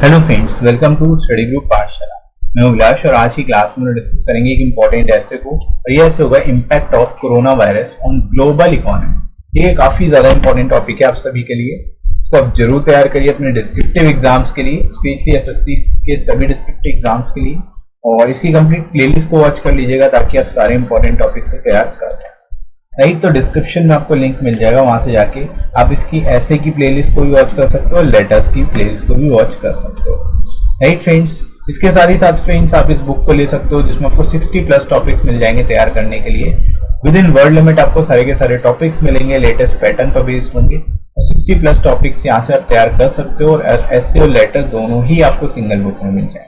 Hello friends, welcome to study group Pathshala. मैं अभिलाष और आज की क्लास में डिस्कस करेंगे एक इम्पोर्टेंट ऐसे को, और ये ऐसे होगा impact of coronavirus on global economy. ये काफी ज्यादा इंपॉर्टेंट टॉपिक है आप सभी के लिए। इसको आप जरूर तैयार करिए अपने डिस्क्रिप्टिव एग्जाम्स के लिए, स्पेशली एसएससी के सभी डिस्क्रिप्टिव एग्जाम्स के लिए, और इसकी कंप्लीट प्लेलिस्ट को वॉच कर लीजिएगा ताकि आप सारे इंपॉर्टेंट टॉपिक्स को तैयार कर सकें। राइट, तो डिस्क्रिप्शन में आपको लिंक मिल जाएगा, वहां से जाके आप इसकी ऐसे की प्लेलिस्ट को भी वॉच कर सकते हो, लेटर्स की प्लेलिस्ट को भी वॉच कर सकते हो। राइट फ्रेंड्स, इसके साथ ही साथ फ्रेंड्स आप इस बुक को ले सकते हो जिसमें आपको 60+ टॉपिक्स मिल जाएंगे तैयार करने के लिए। विद इन वर्ड लिमिट आपको सारे के सारे टॉपिक्स मिलेंगे, लेटेस्ट पैटर्न पर बेस्ड होंगे, और 60+ टॉपिक्स यहाँ से आप तैयार कर सकते हो, और ऐसे और लेटर दोनों ही आपको सिंगल बुक में मिल जाएंगे।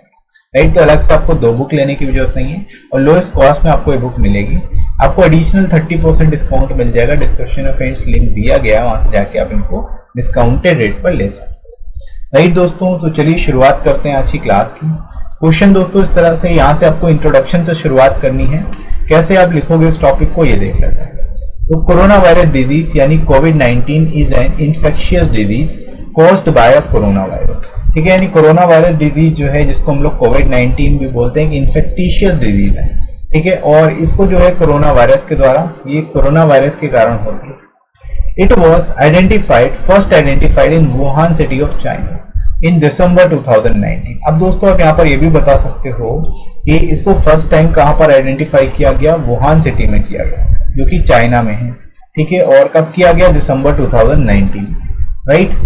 राइट, तो अलग से आपको 2 बुक लेने की भी जरूरत नहीं है, और लोएस्ट कॉस्ट में आपको ये बुक मिलेगी। आपको एडिशनल 30% डिस्काउंट मिल जाएगा। डिस्क्रिप्शन में फ्रेंड्स लिंक दिया गया है, वहां से जाके आप इनको डिस्काउंटेड रेट पर ले सकते हो। राइट दोस्तों, तो चलिए शुरुआत करते हैं आज की क्लास की। क्वेश्चन दोस्तों इस तरह से, यहाँ से आपको इंट्रोडक्शन से शुरुआत करनी है। कैसे आप लिखोगे इस टॉपिक को, ये देख लेते हैं। तो कोरोना वायरस डिजीज यानी कोविड-19 is an infectious disease caused by corona virus. ठीक है, यानी कोरोना वायरस डिजीज जो है, जिसको हम लोग कोविड-19 भी बोलते हैं, इन्फेक्टिशियस डिजीज है। ठीक है, और इसको जो है कोरोना वायरस के द्वारा, ये कोरोना वायरस के कारण होती है। It was first identified in Wuhan city of China in December 2019। अब दोस्तों आप यहाँ पर ये भी बता सकते हो कि इसको फर्स्ट टाइम कहाँ पर आइडेंटिफाई किया गया, वुहान सिटी में किया गया, जो कि चाइना में है। ठीक है, और कब किया गया, दिसंबर 2019। Right,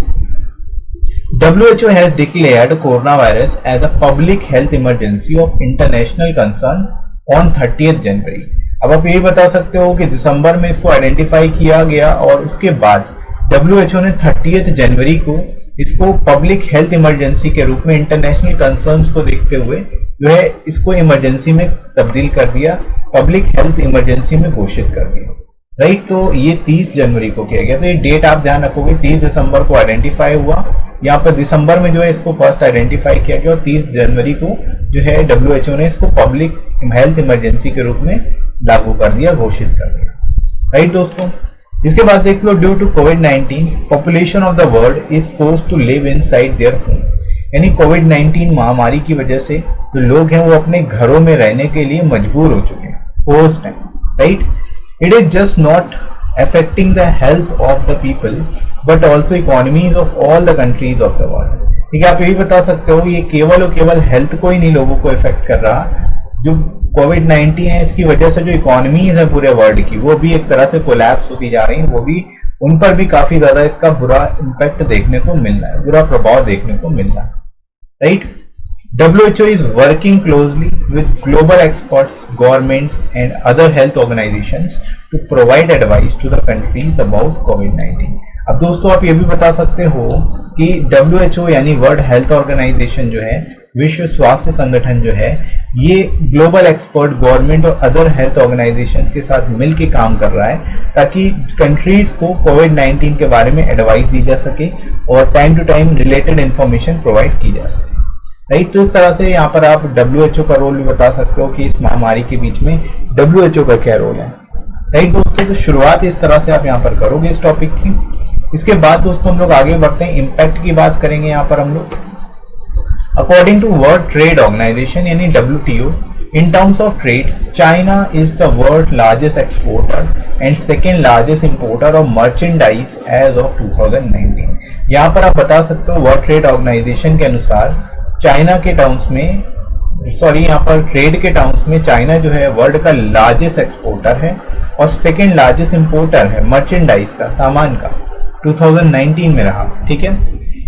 WHO has declared coronavirus as a public health emergency of international concern on 30th जनवरी। अब आप यही बता सकते हो कि दिसंबर में इसको आइडेंटिफाई किया गया, और उसके बाद WHO ने 30th जनवरी को इसको पब्लिक हेल्थ इमरजेंसी के रूप में इंटरनेशनल कंसर्न्स को देखते हुए जो है इसको इमरजेंसी में तब्दील कर दिया, पब्लिक हेल्थ इमरजेंसी में घोषित कर दिया। राइट, तो ये 30 जनवरी को किया गया। तो ये डेट आप ध्यान रखोगे, 30 दिसंबर को आइडेंटिफाई हुआ। यहाँ पर दिसंबर में जो है इसको फर्स्ट आइडेंटिफाई किया गया, और 30 जनवरी को जो है WHO ने इसको पब्लिक हेल्थ इमरजेंसी के रूप में लागू कर दिया, घोषित कर दिया। राइट दोस्तों, इसके बाद देख लो, ड्यू टू कोविड-19 population of the world is forced to live inside their home. यानी कोविड-19 महामारी की वजह से जो लोग हैं वो अपने घरों में रहने के लिए मजबूर हो चुके हैं उस time. Right, it is just not affecting the health of the people but also economies of all the countries of the world। ठीक है, आप यही बता सकते हो ये केवल और केवल हेल्थ को ही नहीं लोगों को इफेक्ट कर रहा, जो कोविड-19 है इसकी वजह से जो इकोनॉमीज है पूरे वर्ल्ड की, वो भी एक तरह से कोलैप्स होती जा रही है, वो भी उन पर भी काफी ज्यादा इसका बुरा इम्पैक्ट देखने को मिल रहा है, बुरा प्रभाव देखने को मिल रहा है। Right, WHO is working closely with global experts, governments and other health organizations to provide advice to the countries about COVID-19। अब दोस्तों आप ये भी बता सकते हो कि WHO यानी वर्ल्ड हेल्थ ऑर्गेनाइजेशन जो है, विश्व स्वास्थ्य संगठन जो है, ये ग्लोबल एक्सपर्ट, गवर्नमेंट और अदर हेल्थ ऑर्गेनाइजेशन के साथ मिलकर काम कर रहा है ताकि कंट्रीज को कोविड-19 के बारे में एडवाइस दी जा सके और time to time related information provide की जा सके। राइट, तो इस तरह से यहाँ पर आप WHO का रोल भी बता सकते हो कि इस महामारी के बीच में WHO का क्या रोल है। राइट दोस्तों, तो शुरुआत इस तरह से आप यहाँ पर करोगे इस टॉपिक की। इसके बाद दोस्तों हम लोग आगे बढ़ते हैं, इम्पैक्ट की बात करेंगे। यहाँ पर हम लोग according to World Trade Organization यानी WTO, in terms of trade, China is the world largest exporter and second largest importer of merchandise as of 2019। यहाँ पर आप बता सकते हो वर्ल्ड ट्रेड ऑर्गेनाइजेशन के अनुसार चाइना के टर्म्स में, यहाँ पर ट्रेड के टर्म्स में चाइना जो है वर्ल्ड का लार्जेस्ट एक्सपोर्टर है और सेकेंड लार्जेस्ट इंपोर्टर है मर्चेंडाइज का, सामान का, 2019 में रहा। ठीक है,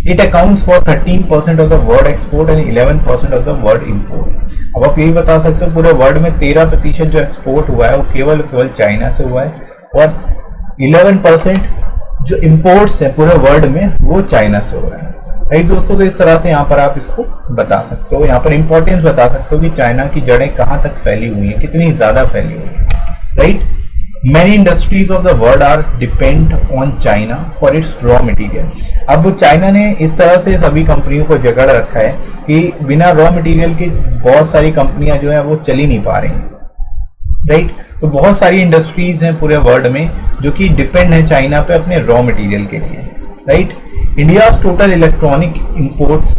it accounts for 13% of the world export and 11% of the world import. अब आप यही बता सकते हो पूरे वर्ल्ड में 13% जो एक्सपोर्ट हुआ है वो केवल चाइना से हुआ है, और 11% जो इंपोर्ट्स है पूरे वर्ल्ड में वो चाइना से हो रहा है। राइट दोस्तों, तो इस तरह से यहाँ पर आप इसको बता सकते हो, यहाँ पर इंपॉर्टेंस बता सकते हो कि चाइना की जड़ें कहाँ तक फैली हुई हैं, कितनी ज्यादा फैली हुई है। Right, many industries of the world are depend on China for its raw material. अब चाइना ने इस तरह से सभी कंपनियों को जकड़ रखा है कि बिना रॉ मटेरियल के बहुत सारी कंपनियां जो है वो चल ही नहीं पा रही। राइट, तो बहुत सारी इंडस्ट्रीज हैं पूरे वर्ल्ड में जो कि डिपेंड है चाइना पे अपने रॉ मटेरियल के लिए। Right, India's total electronic imports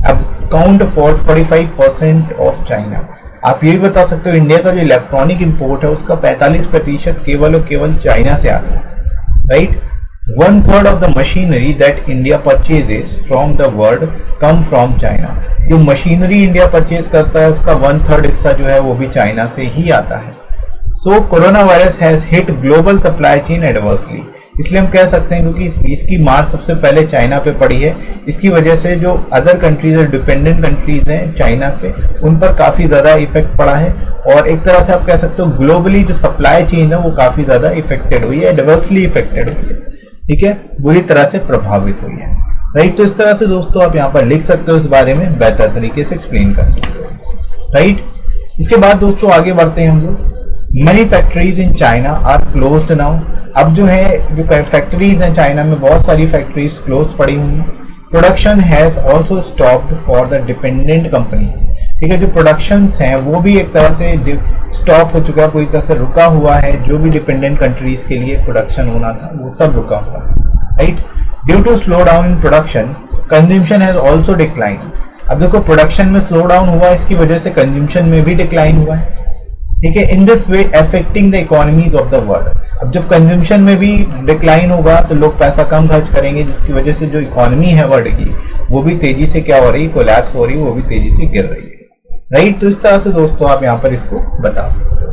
account for 45% of China. आप ये भी बता सकते हो इंडिया का जो इलेक्ट्रॉनिक इंपोर्ट है उसका 45% केवल और केवल चाइना से आता है, right. 1/3 of the machinery that India purchases from the world come from China। जो मशीनरी इंडिया परचेज करता है उसका 1/3 हिस्सा जो है वो भी चाइना से ही आता है। So corona virus has hit global supply chain adversely. इसलिए हम कह सकते हैं क्योंकि इसकी मार सबसे पहले चाइना पे पड़ी है, इसकी वजह से जो अदर कंट्रीज है, डिपेंडेंट कंट्रीज हैं चाइना पे, उन पर काफी ज्यादा इफेक्ट पड़ा है। और एक तरह से आप कह सकते हो ग्लोबली जो सप्लाई चेन है वो काफी ज्यादा इफेक्टेड हुई है, एडवर्सली इफेक्टेड हुई है, ठीक है, बुरी तरह से प्रभावित हुई है, राइट। तो इस तरह से दोस्तों आप यहाँ पर लिख सकते हो, इस बारे में बेहतर तरीके से एक्सप्लेन कर सकते हो, राइट। इसके बाद दोस्तों आगे बढ़ते हैं हम लोग। Many factories in China are closed now। अब जो है जो फैक्ट्रीज हैं चाइना में, बहुत सारी फैक्ट्रीज क्लोज पड़ी हुई हैं। Production has also stopped for the dependent companies, ठीक है, जो प्रोडक्शन हैं वो भी एक तरह से स्टॉप हो चुका है, पूरी तरह से रुका हुआ है। जो भी डिपेंडेंट कंट्रीज के लिए प्रोडक्शन होना था वो सब रुका हुआ है, right. Due to slow down in production consumption has also decline. अब देखो प्रोडक्शन में स्लो डाउन हुआ, इसकी वजह से कंज्यूमशन में भी डिक्लाइन हुआ है, ठीक है। In this way affecting the economies of the world. अब जब कंज्यूमशन में भी डिक्लाइन होगा तो लोग पैसा कम खर्च करेंगे, जिसकी वजह से जो इकोनॉमी है वर्ल्ड की वो भी तेजी से क्या हो रही है, कोलैप्स हो रही है, वो भी तेजी से गिर रही है, राइट। तो इस तरह से दोस्तों आप यहाँ पर इसको बता सकते हो।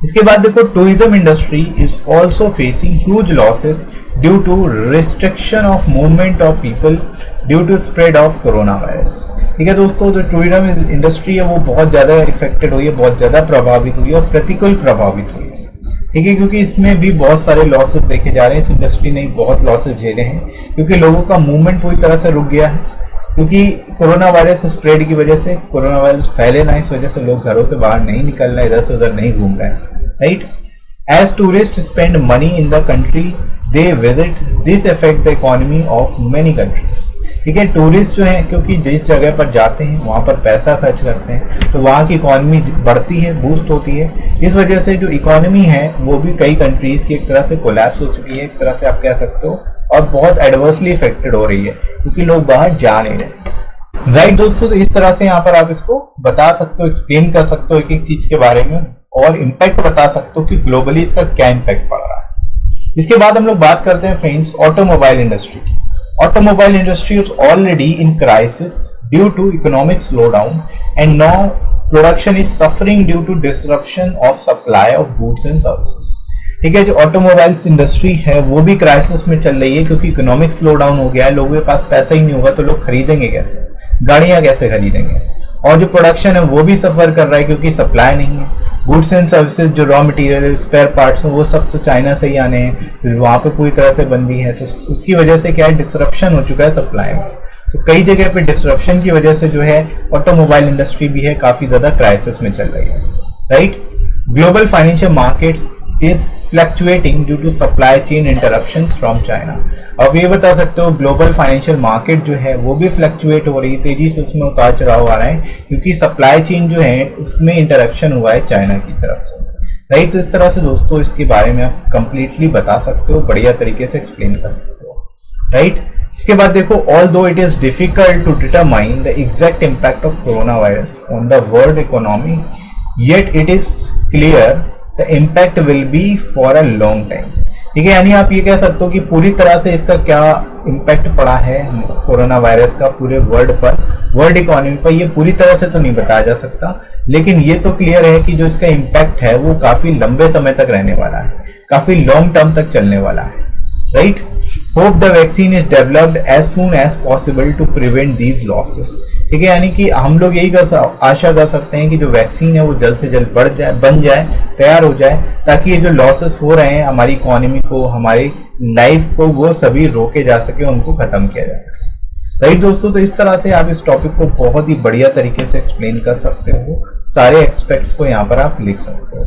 इसके बाद देखो tourism industry is also facing huge losses due to restriction of movement of people due to spread of corona virus, ठीक है दोस्तों। जो टूरिज्म इंडस्ट्री है वो बहुत ज्यादा इफेक्टेड हुई है, बहुत ज्यादा प्रभावित हुई है और प्रतिकूल प्रभावित हुई है, ठीक है, क्योंकि इसमें भी बहुत सारे लॉसेस देखे जा रहे हैं। इस इंडस्ट्री ने बहुत लॉसेस झेले हैं क्योंकि लोगों का मूवमेंट पूरी तरह से रुक गया है, क्योंकि कोरोना वायरस स्प्रेड की वजह से, कोरोना वायरस फैले ना, इस वजह से लोग घरों से बाहर नहीं निकल रहे, इधर से उधर नहीं घूम रहे हैं, right. As tourist spend money in the country they visit, this affect the economy of many countries, ठीक है। टूरिस्ट जो है क्योंकि जिस जगह पर जाते हैं वहां पर पैसा खर्च करते हैं तो वहां की इकोनॉमी बढ़ती है, बूस्ट होती है। इस वजह से जो इकोनॉमी है वो भी कई कंट्रीज की एक तरह से कोलैप्स हो चुकी है, एक तरह से आप कह सकते हो, और बहुत एडवर्सली इफेक्टेड हो रही है क्योंकि लोग बाहर जा नहीं रहे, राइट दोस्तों। तो इस तरह से यहाँ पर आप इसको बता सकते हो, एक्सप्लेन कर सकते हो एक एक चीज के बारे में, और इम्पैक्ट बता सकते हो कि ग्लोबली इसका क्या इम्पैक्ट पड़ रहा है। इसके बाद हम लोग बात करते हैं फ्रेंड्स ऑटोमोबाइल इंडस्ट्री की। Automobile industry is already in crisis due to economic slowdown and now production is suffering due to disruption of supply of goods and services, ठीक है। जो ऑटोमोबाइल्स इंडस्ट्री है वो भी क्राइसिस में चल रही है क्योंकि इकोनॉमिक स्लो डाउन हो गया है, लोगों के पास पैसा ही नहीं होगा तो लोग खरीदेंगे कैसे, गाड़ियां कैसे खरीदेंगे, और जो प्रोडक्शन है वो भी सफर कर रहा है क्योंकि सप्लाई नहीं है। गुड्स एंड सर्विसेज, जो रॉ मटेरियल, स्पेयर पार्ट्स हैं, वो सब तो चाइना से ही आने हैं, वहाँ पे पूरी तरह से बंदी है, तो उसकी वजह से क्या है, डिसरप्शन हो चुका है सप्लाई में। तो कई जगह पे डिसरप्शन की वजह से जो है ऑटोमोबाइल इंडस्ट्री भी है काफी ज्यादा क्राइसिस में चल रही है, right. Global financial markets is fluctuating due to supply chain interruptions from China. अब ये बता सकते हो ग्लोबल फाइनेंशियल मार्केट जो है वो भी फ्लक्चुएट हो रही है, तेजी से उसमें उतार चढ़ाव आ रहे हैं क्योंकि सप्लाई चेन जो है उसमें इंटरप्शन हुआ है चाइना की तरफ से, राइट। तो इस तरह से दोस्तों इसके बारे में आप कंप्लीटली बता सकते हो, बढ़िया तरीके से एक्सप्लेन कर सकते हो, राइट। इसके बाद देखो although it is difficult to determine the exact impact of coronavirus on the world economy, yet it is clear the impact will be for a long time, ठीक है। यानी आप ये कह सकते हो कि पूरी तरह से इसका क्या इम्पैक्ट पड़ा है कोरोना वायरस का पूरे वर्ल्ड पर, वर्ल्ड इकोनॉमी पर, ये पूरी तरह से तो नहीं बताया जा सकता, लेकिन ये तो क्लियर है कि जो इसका इम्पैक्ट है वो काफी लंबे समय तक रहने वाला है, काफी लॉन्ग टर्म तक चलने वाला है, right. Hope the vaccine is developed as soon as possible to prevent these losses, ठीक है। यानी कि हम लोग यही आशा कर सकते हैं कि जो वैक्सीन है वो जल्द से जल्द बन जाए, तैयार हो जाए, ताकि ये जो लॉसेस हो रहे हैं हमारी इकोनॉमी को, हमारी लाइफ को, वो सभी रोके जा सके, उनको खत्म किया जा सके, राइट दोस्तों। तो इस तरह से आप इस टॉपिक को बहुत ही बढ़िया तरीके से एक्सप्लेन कर सकते हो, सारे एक्सपेक्ट्स को यहाँ पर आप लिख सकते हो,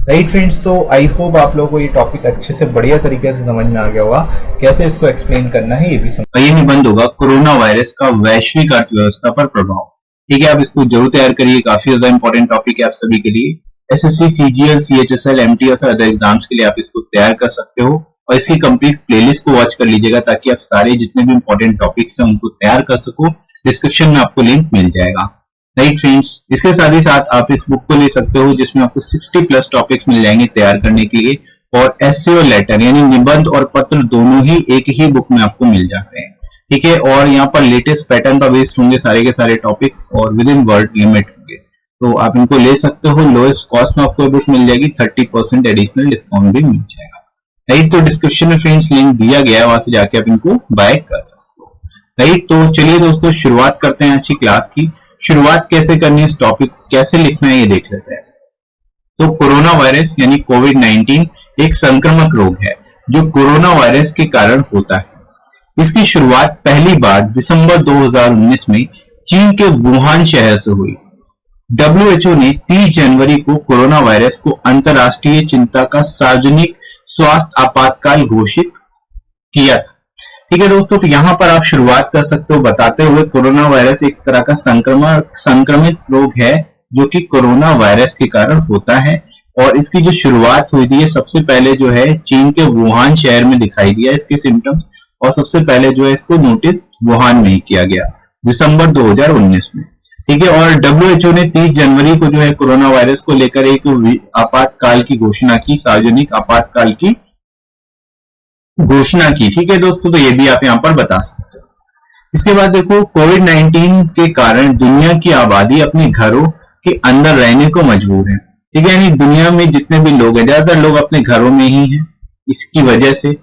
राइट फ्रेंड्स। तो आई होप आप लोगों को ये टॉपिक अच्छे से बढ़िया तरीके से समझ में आ गया होगा, कैसे इसको एक्सप्लेन करना है ये भी समझ। ये निबंध होगा कोरोना वायरस का वैश्विक अर्थव्यवस्था पर प्रभाव, ठीक है। आप इसको जरूर तैयार करिए, काफी ज्यादा इंपॉर्टेंट टॉपिक है आप सभी के लिए। एसएससी, सीजीएल, सीएचएसएल, एमटीएस और अदर एग्जाम्स के लिए आप इसको तैयार कर सकते हो। और इसकी कंप्लीट प्लेलिस्ट को वॉच कर लीजिएगा ताकि आप सारे जितने भी इंपॉर्टेंट टॉपिक्स हैं उनको तैयार कर सको। डिस्क्रिप्शन में आपको लिंक मिल जाएगा। राइट फ्रेंड्स, इसके साथ ही साथ आप इस बुक को ले सकते हो जिसमें आपको 60+ टॉपिक्स मिल जाएंगे तैयार करने के लिए, और एस्से और लेटर यानी निबंध और पत्र दोनों ही एक ही बुक में आपको मिल जाते हैं। ठीक है, और यहाँ पर लेटेस्ट पैटर्न पर बेस्ड होंगे सारे के सारे टॉपिक्स और विद इन वर्ड लिमिट होंगे, तो आप इनको ले सकते हो। लोएस्ट कॉस्ट में आपको ये बुक मिल जाएगी, 30% एडिशनल डिस्काउंट भी मिल जाएगा। राइट, तो डिस्क्रिप्शन में फ्रेंड्स लिंक दिया गया है, वहां से जाके आप इनको बाय कर सकते हो। राइट, तो चलिए दोस्तों शुरुआत करते हैं आज की क्लास की। शुरुआत कैसे करनी है, इस टॉपिक कैसे लिखना है ये देख लेते हैं। तो कोरोना वायरस यानी कोविड-19 एक संक्रामक रोग है जो कोरोना वायरस के कारण होता है। इसकी शुरुआत पहली बार दिसंबर 2019 में चीन के वुहान शहर से हुई। WHO ने 30 जनवरी को कोरोना वायरस को अंतर्राष्ट्रीय चिंता का सार्वजनिक स्वास्थ्य आपातकाल घोषित किया था। ठीक है दोस्तों, तो यहाँ पर आप शुरुआत कर सकते हो बताते हुए कोरोना वायरस एक तरह का संक्रमित रोग है जो कि कोरोना वायरस के कारण होता है, और इसकी जो शुरुआत हुई थी सबसे पहले जो है चीन के वुहान शहर में दिखाई दिया इसके सिम्टम्स, और सबसे पहले जो है इसको नोटिस वुहान में ही किया गया दिसंबर 2019 में। ठीक है, और WHO ने 30 जनवरी को जो है कोरोना वायरस को लेकर एक आपातकाल की घोषणा की, सार्वजनिक आपातकाल की घोषणा की। ठीक है दोस्तों, तो ये भी आप यहाँ पर बता सकते हो। इसके बाद देखो, कोविड-19 के कारण दुनिया की आबादी अपने घरों के अंदर रहने को मजबूर है। ठीक है, यानी दुनिया में जितने भी लोग हैं, ज्यादातर लोग अपने घरों में ही हैं। इसकी वजह से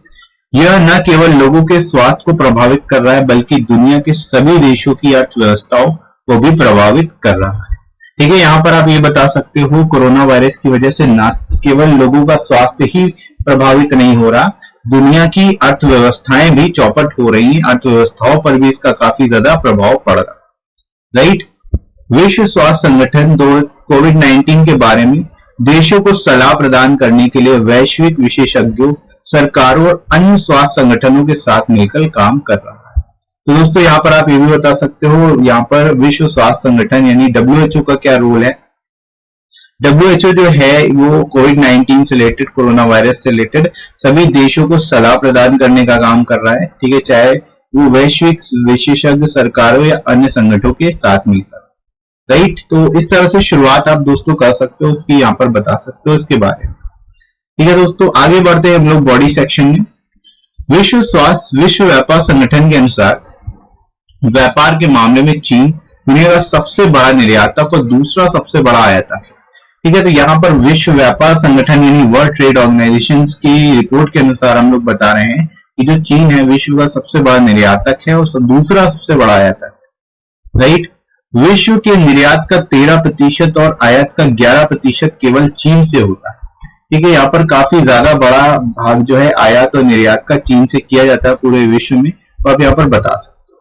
यह न केवल लोगों के स्वास्थ्य को प्रभावित कर रहा है बल्कि दुनिया के सभी देशों की अर्थव्यवस्थाओं को भी प्रभावित कर रहा है। ठीक है, यहाँ पर आप ये बता सकते हो कोरोना वायरस की वजह से न केवल लोगों का स्वास्थ्य ही प्रभावित नहीं हो रहा, दुनिया की अर्थव्यवस्थाएं भी चौपट हो रही हैं, अर्थव्यवस्थाओं पर भी इसका काफी ज्यादा प्रभाव पड़ रहा है। राइट, विश्व स्वास्थ्य संगठन कोविड-19 के बारे में देशों को सलाह प्रदान करने के लिए वैश्विक विशेषज्ञों, सरकारों और अन्य स्वास्थ्य संगठनों के साथ मिलकर काम कर रहा है। तो दोस्तों यहाँ पर आप ये भी बता सकते हो, यहाँ पर विश्व स्वास्थ्य संगठन यानी WHO का क्या रोल है। WHO जो है वो कोविड-19 से रिलेटेड, कोरोना वायरस से रिलेटेड सभी देशों को सलाह प्रदान करने का काम कर रहा है। ठीक है, चाहे वो वैश्विक विशेषज्ञ, सरकारों या अन्य संगठनों के साथ मिलकर। राइट, तो इस तरह से शुरुआत आप दोस्तों कर सकते हो, उसकी यहाँ पर बता सकते हो इसके बारे में। ठीक है दोस्तों, आगे बढ़ते हैं हम लोग बॉडी सेक्शन में। विश्व व्यापार संगठन के अनुसार व्यापार के मामले में चीन दुनिया का सबसे बड़ा निर्यातक और दूसरा सबसे बड़ा आयातक है। ठीक है, तो यहाँ पर विश्व व्यापार संगठन यानी वर्ल्ड ट्रेड ऑर्गेनाइजेशन की रिपोर्ट के अनुसार हम लोग बता रहे हैं कि जो चीन है विश्व का सबसे बड़ा निर्यातक है और दूसरा सबसे बड़ा आयातक है। राइट, विश्व के निर्यात का 13% और आयात का 11% केवल चीन से होता है। ठीक है, यहाँ पर काफी ज्यादा बड़ा भाग जो है आयात और निर्यात का चीन से किया जाता है पूरे विश्व में, तो आप यहाँ पर बता सकते हो।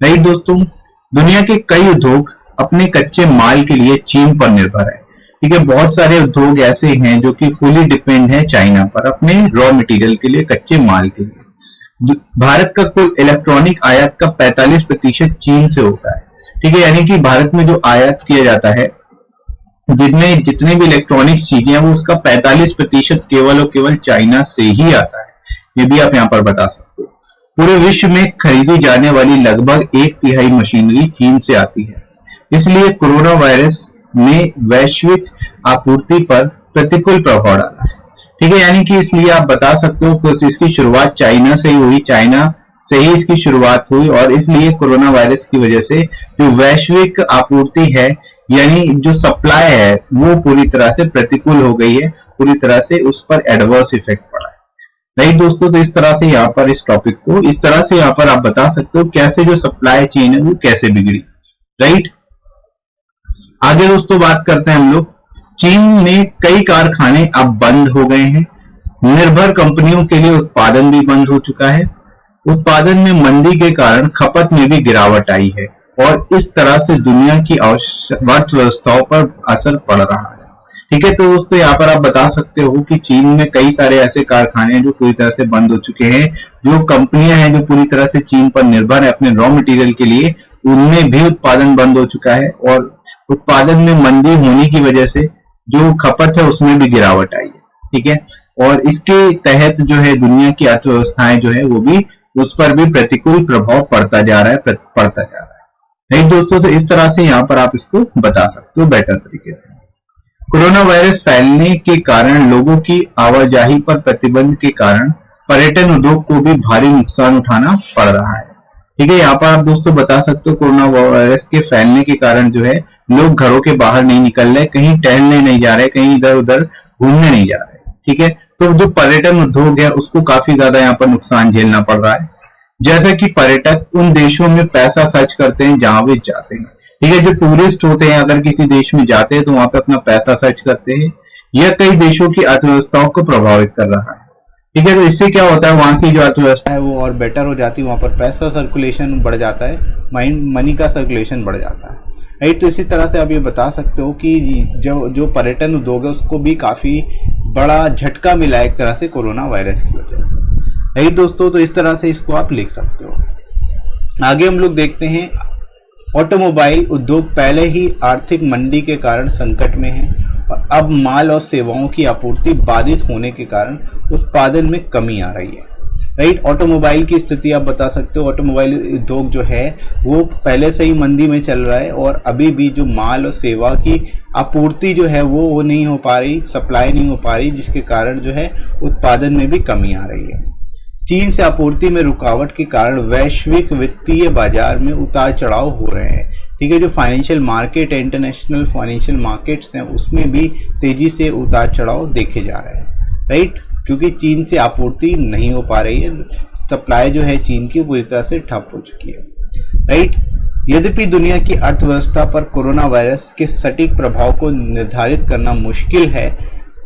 राइट दोस्तों, दुनिया के कई उद्योग अपने कच्चे माल के लिए चीन पर निर्भर है। ठीक है, बहुत सारे उद्योग ऐसे हैं जो कि फुली डिपेंड है चाइना पर अपने रॉ मटेरियल के लिए, कच्चे माल के लिए। भारत का कुल इलेक्ट्रॉनिक आयात का 45% चीन से होता है। ठीक है, यानी कि भारत में जो आयात किया जाता है जिनमें जितने भी इलेक्ट्रॉनिक्स चीजें हैं वो उसका 45% केवल और केवल चाइना से ही आता है। ये भी आप यहाँ पर बता सकते हो। पूरे विश्व में खरीदी जाने वाली लगभग 1/3 मशीनरी चीन से आती है। इसलिए कोरोना वायरस ने वैश्विक आपूर्ति पर प्रतिकूल प्रभाव डाला है। ठीक है, यानी कि इसलिए आप बता सकते हो कि इसकी शुरुआत चाइना से ही हुई, चाइना से ही इसकी शुरुआत हुई, और इसलिए कोरोना वायरस की वजह से जो वैश्विक आपूर्ति है यानी जो सप्लाई है वो पूरी तरह से प्रतिकूल हो गई है, पूरी तरह से उस पर एडवर्स इफेक्ट पड़ा है। राइट दोस्तों, तो इस तरह से यहाँ पर इस टॉपिक को इस तरह से यहाँ पर आप बता सकते हो कैसे जो सप्लाई चेन है वो कैसे बिगड़ी। राइट, आगे दोस्तों बात करते हैं हम लोग। चीन में कई कारखाने अब बंद हो गए हैं। निर्भर कंपनियों के लिए उत्पादन भी बंद हो चुका है। उत्पादन में मंदी के कारण खपत में भी गिरावट आई है और इस तरह से दुनिया की अर्थव्यवस्थाओं पर असर पड़ रहा है। ठीक है, तो दोस्तों यहाँ पर आप बता सकते हो कि चीन में कई सारे ऐसे कारखाने हैं जो पूरी तरह से बंद हो चुके हैं। जो कंपनियां हैं जो पूरी तरह से चीन पर निर्भर है अपने रॉ मटेरियल के लिए, उनमें भी उत्पादन बंद हो चुका है और उत्पादन में मंदी होने की वजह से जो खपत है उसमें भी गिरावट आई है। ठीक है, और इसके तहत जो है दुनिया की अर्थव्यवस्थाएं जो है वो भी उस पर भी प्रतिकूल प्रभाव पड़ता जा रहा है, राइट दोस्तों। तो इस तरह से यहाँ पर आप इसको बता सकते हो बेटर तरीके से। कोरोना वायरस फैलने के कारण लोगों की आवाजाही पर प्रतिबंध के कारण पर्यटन उद्योग को भी भारी नुकसान उठाना पड़ रहा है, ठीक है। यहाँ पर आप दोस्तों बता सकते हो कोरोना वायरस के फैलने के कारण जो है लोग घरों के बाहर नहीं निकल रहे, कहीं टहलने नहीं जा रहे, कहीं इधर उधर घूमने नहीं जा रहे, ठीक है। तो जो पर्यटन उद्योग है उसको काफी ज्यादा यहाँ पर नुकसान झेलना पड़ रहा है, जैसे कि पर्यटक उन देशों में पैसा खर्च करते हैं जहां वे जाते हैं, ठीक है। जो टूरिस्ट होते हैं अगर किसी देश में जाते हैं तो वहां पे अपना पैसा खर्च करते हैं, यह कई देशों की अर्थव्यवस्थाओं को प्रभावित कर रहा है, ठीक है। तो इससे क्या होता है, वहां की जो अर्थव्यवस्था है वो और बेटर हो जाती है, वहां पर पैसा सर्कुलेशन बढ़ जाता है, मनी का सर्कुलेशन बढ़ जाता है, राइट। तो इसी तरह से आप ये बता सकते हो कि जो पर्यटन उद्योग है उसको भी काफी बड़ा झटका मिला है एक तरह से कोरोना वायरस की वजह से, राइट दोस्तों। तो इस तरह से इसको आप लिख सकते हो। आगे हम लोग देखते हैं, ऑटोमोबाइल उद्योग पहले ही आर्थिक मंदी के कारण संकट में है और अब माल और सेवाओं की आपूर्ति बाधित होने के कारण उत्पादन में कमी आ रही है, राइट। ऑटोमोबाइल की स्थिति आप बता सकते हो। ऑटोमोबाइल उद्योग जो है वो पहले से ही मंदी में चल रहा है और अभी भी जो माल और सेवा की आपूर्ति जो है वो नहीं हो पा रही, सप्लाई नहीं हो पा रही, जिसके कारण जो है उत्पादन में भी कमी आ रही है। चीन से आपूर्ति में रुकावट के कारण वैश्विक वित्तीय बाजार में उतार चढ़ाव हो रहे हैं, ठीक है। जो फाइनेंशियल मार्केट है, इंटरनेशनल फाइनेंशियल मार्केट्स हैं, उसमें भी तेजी से उतार चढ़ाव देखे जा रहे हैं, राइट, क्योंकि चीन से आपूर्ति नहीं हो पा रही है, सप्लाई जो है चीन की पूरी तरह से ठप हो चुकी है, राइट। यद्यपि दुनिया की अर्थव्यवस्था पर कोरोना वायरस के सटीक प्रभाव को निर्धारित करना मुश्किल है,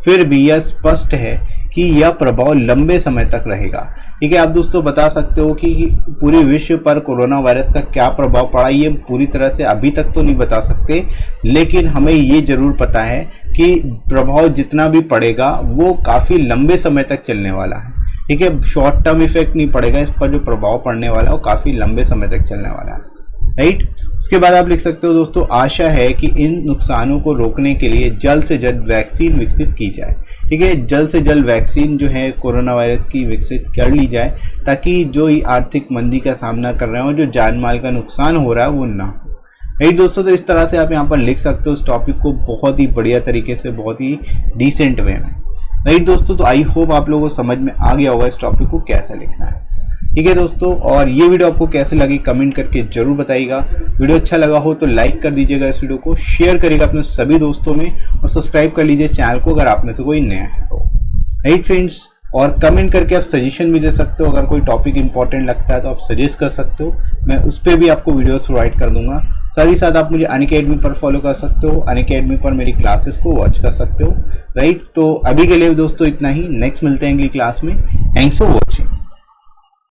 फिर भी यह स्पष्ट है कि यह प्रभाव लंबे समय तक रहेगा, ठीक है। आप दोस्तों बता सकते हो कि पूरे विश्व पर कोरोना वायरस का क्या प्रभाव पड़ा, ये पूरी तरह से अभी तक तो नहीं बता सकते, लेकिन हमें ये जरूर पता है कि प्रभाव जितना भी पड़ेगा वो काफी लंबे समय तक चलने वाला है, ठीक है। शॉर्ट टर्म इफेक्ट नहीं पड़ेगा, इस पर जो प्रभाव पड़ने वाला है वो काफी लंबे समय तक चलने वाला है, राइट। उसके बाद आप लिख सकते हो दोस्तों, आशा है कि इन नुकसानों को रोकने के लिए जल्द से जल्द वैक्सीन विकसित की जाए, ठीक है। जल्द से जल्द वैक्सीन जो है कोरोना वायरस की विकसित कर ली जाए, ताकि जो आर्थिक मंदी का सामना कर रहे हो, जो जान माल का नुकसान हो रहा है वो ना हो, राइट दोस्तों। तो इस तरह से आप यहाँ पर लिख सकते हो इस टॉपिक को बहुत ही बढ़िया तरीके से, बहुत ही डिसेंट वे में, राइट दोस्तों। तो आई होप आप लोगों को समझ में आ गया होगा इस टॉपिक को कैसे लिखना है, ठीक है दोस्तों। और ये वीडियो आपको कैसे लगी कमेंट करके जरूर बताइएगा। वीडियो अच्छा लगा हो तो लाइक कर दीजिएगा, इस वीडियो को शेयर करिएगा अपने सभी दोस्तों में और सब्सक्राइब कर लीजिए चैनल को अगर आप में से कोई नया है तो, राइट फ्रेंड्स। और कमेंट करके आप सजेशन भी दे सकते हो, अगर कोई टॉपिक इंपॉर्टेंट लगता है तो आप सजेस्ट कर सकते हो, मैं उस पर भी आपको वीडियोस प्रोवाइड कर दूंगा। साथ ही साथ आप मुझे अनअकैडमी पर फॉलो कर सकते हो, अनअकैडमी पर मेरी क्लासेस को वॉच कर सकते हो, राइट। तो अभी के लिए दोस्तों इतना ही, नेक्स्ट मिलते हैं अगली क्लास में। Thanks for watching.